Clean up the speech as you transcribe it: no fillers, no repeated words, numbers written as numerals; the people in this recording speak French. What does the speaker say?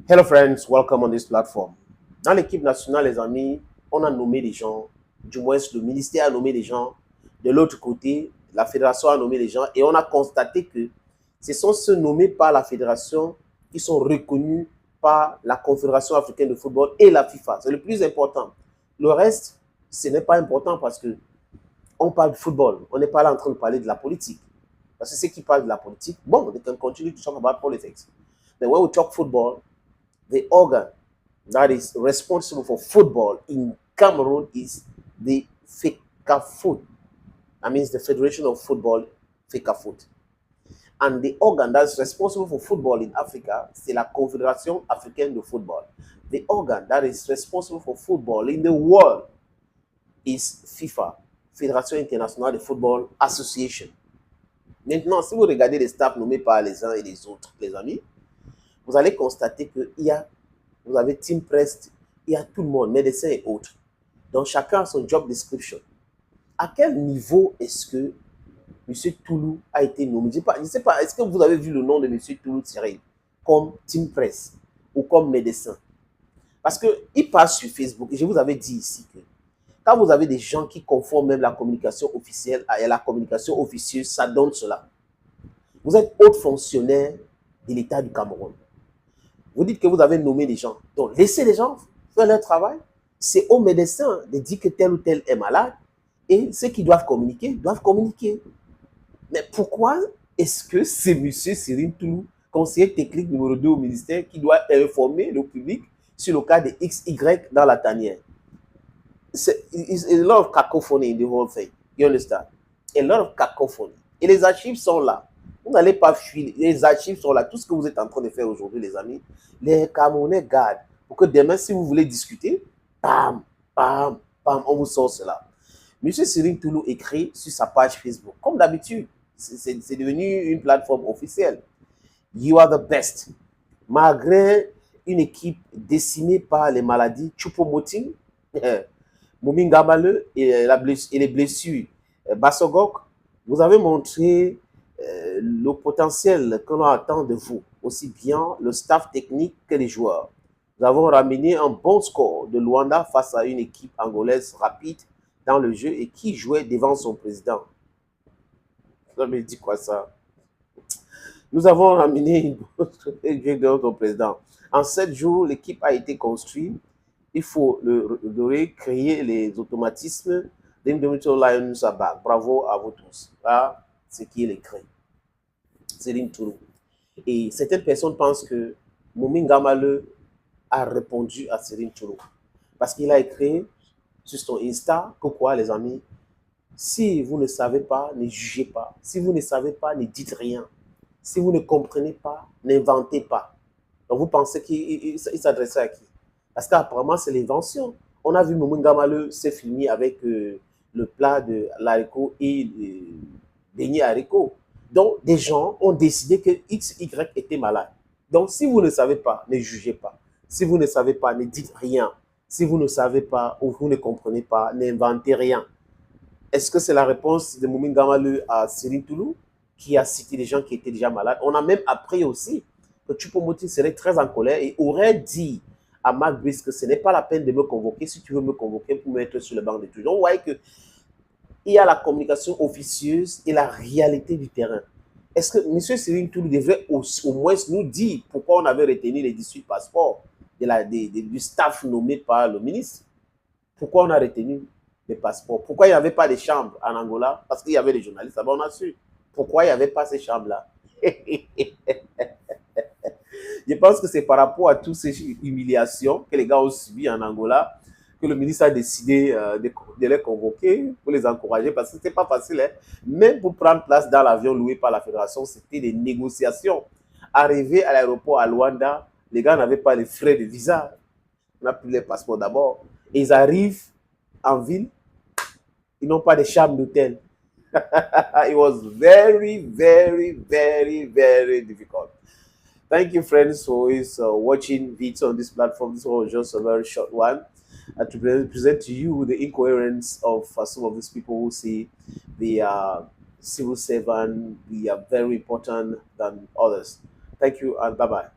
Hello friends, welcome on this platform. Dans l'équipe nationale, les amis, on a nommé des gens, du moins le ministère a nommé des gens, de l'autre côté, la fédération a nommé des gens et on a constaté que ce sont ceux nommés par la fédération qui sont reconnus par la Confédération africaine de football et la FIFA. C'est le plus important. Le reste, ce n'est pas important parce que on parle de football. On n'est pas là en train de parler de la politique. Parce que ceux qui parlent de la politique, bon, they can continue to talk about politics. But when we talk football, the organ that is responsible for football in Cameroon is the FECAFOOT. That means the Federation of Football, FECAFOOT. And the organ that's responsible for football in Africa, c'est la Confédération africaine de football. The organ that is responsible for football in the world is FIFA, Fédération internationale de football association. Maintenant, si vous regardez les staffs nommés par les uns et les autres, les amis, vous allez constater que vous avez Team Prest, il y a tout le monde, médecins et autres. Donc, chacun a son job description. À quel niveau est-ce que M. Toulou a été nommé? Je ne sais pas, est-ce que vous avez vu le nom de M. Toulou tiré comme Team Prest ou comme médecin? Parce qu'il passe sur Facebook, et je vous avais dit ici que quand vous avez des gens qui confondent même la communication officielle et la communication officieuse, ça donne cela. Vous êtes haut fonctionnaire de l'État du Cameroun. Vous dites que vous avez nommé des gens. Donc, laissez les gens faire leur travail. C'est aux médecins de dire que tel ou tel est malade. Et ceux qui doivent communiquer, doivent communiquer. Mais pourquoi est-ce que c'est M. Cyril Toulou, conseiller technique numéro 2 au ministère, qui doit informer le public sur le cas de XY dans la tanière? It's a lot of cacophony in the whole thing. You understand? A lot of cacophony. Et les archives sont là. Vous n'allez pas fuir. Les archives sont là. Tout ce que vous êtes en train de faire aujourd'hui, les amis, les Camerounais gardent. Pour que demain, si vous voulez discuter, bam, bam, bam, on vous sort cela. Monsieur Cyril Toulou écrit sur sa page Facebook. Comme d'habitude, c'est devenu une plateforme officielle. You are the best. Malgré une équipe décimée par les maladies Choupo-Moting, Momingamale et les blessures Bassogok, vous avez montré le potentiel que l'on attend de vous, aussi bien le staff technique que les joueurs. Nous avons ramené un bon score de Luanda face à une équipe angolaise rapide dans le jeu et qui jouait devant son président. Ça me dit quoi ça? Nous avons ramené une bonne jeu devant son président. En 7 jours, l'équipe a été construite. Il faut créer les automatismes d'Indomitable Lions à bas. Bravo à vous tous. Là, c'est qui est l'écrit. Céline Tourou. Et certaines personnes pensent que Momingamale a répondu à Céline Tourou. Parce qu'il a écrit sur son Insta que quoi, les amis, si vous ne savez pas, ne jugez pas. Si vous ne savez pas, ne dites rien. Si vous ne comprenez pas, n'inventez pas. Donc vous pensez qu'il s'adressait à qui? Parce qu'apparemment, c'est l'invention. On a vu Momingamale se filmer avec le plat de l'haricot et beignet haricot. Donc, des gens ont décidé que XY était malade. Donc, si vous ne savez pas, ne jugez pas. Si vous ne savez pas, ne dites rien. Si vous ne savez pas ou vous ne comprenez pas, n'inventez rien. Est-ce que c'est la réponse de Momingamale à Cyril Toulou, qui a cité des gens qui étaient déjà malades? On a même appris aussi que Choupo-Moting serait très en colère et aurait dit à Marc Brice que ce n'est pas la peine de me convoquer si tu veux me convoquer pour me mettre sur le banc de touche. Donc, vous voyez qu'il y a la communication officieuse et la réalité du terrain. Est-ce que M. Cyril Toulou devrait au moins nous dire pourquoi on avait retenu les 18 passeports du staff nommé par le ministre? Pourquoi on a retenu les passeports? Pourquoi il n'y avait pas de chambres en Angola? Parce qu'il y avait des journalistes là-bas, on a su. Pourquoi il n'y avait pas ces chambres-là? Je pense que c'est par rapport à toutes ces humiliations que les gars ont subies en Angola que le ministre a décidé de les convoquer pour les encourager parce que ce n'était pas facile. Hein? Même pour prendre place dans l'avion loué par la fédération, c'était des négociations. Arrivé à l'aéroport à Luanda, les gars n'avaient pas les frais de visa. On a pris les passeports d'abord. Et ils arrivent en ville, ils n'ont pas de chambre d'hôtel. It was very, very, very, very difficult. Thank you, friends, for watching videos on this platform. This was just a very short one. To present to you the incoherence of some of these people who say they are civil servant, they are very important than others. Thank you and bye-bye.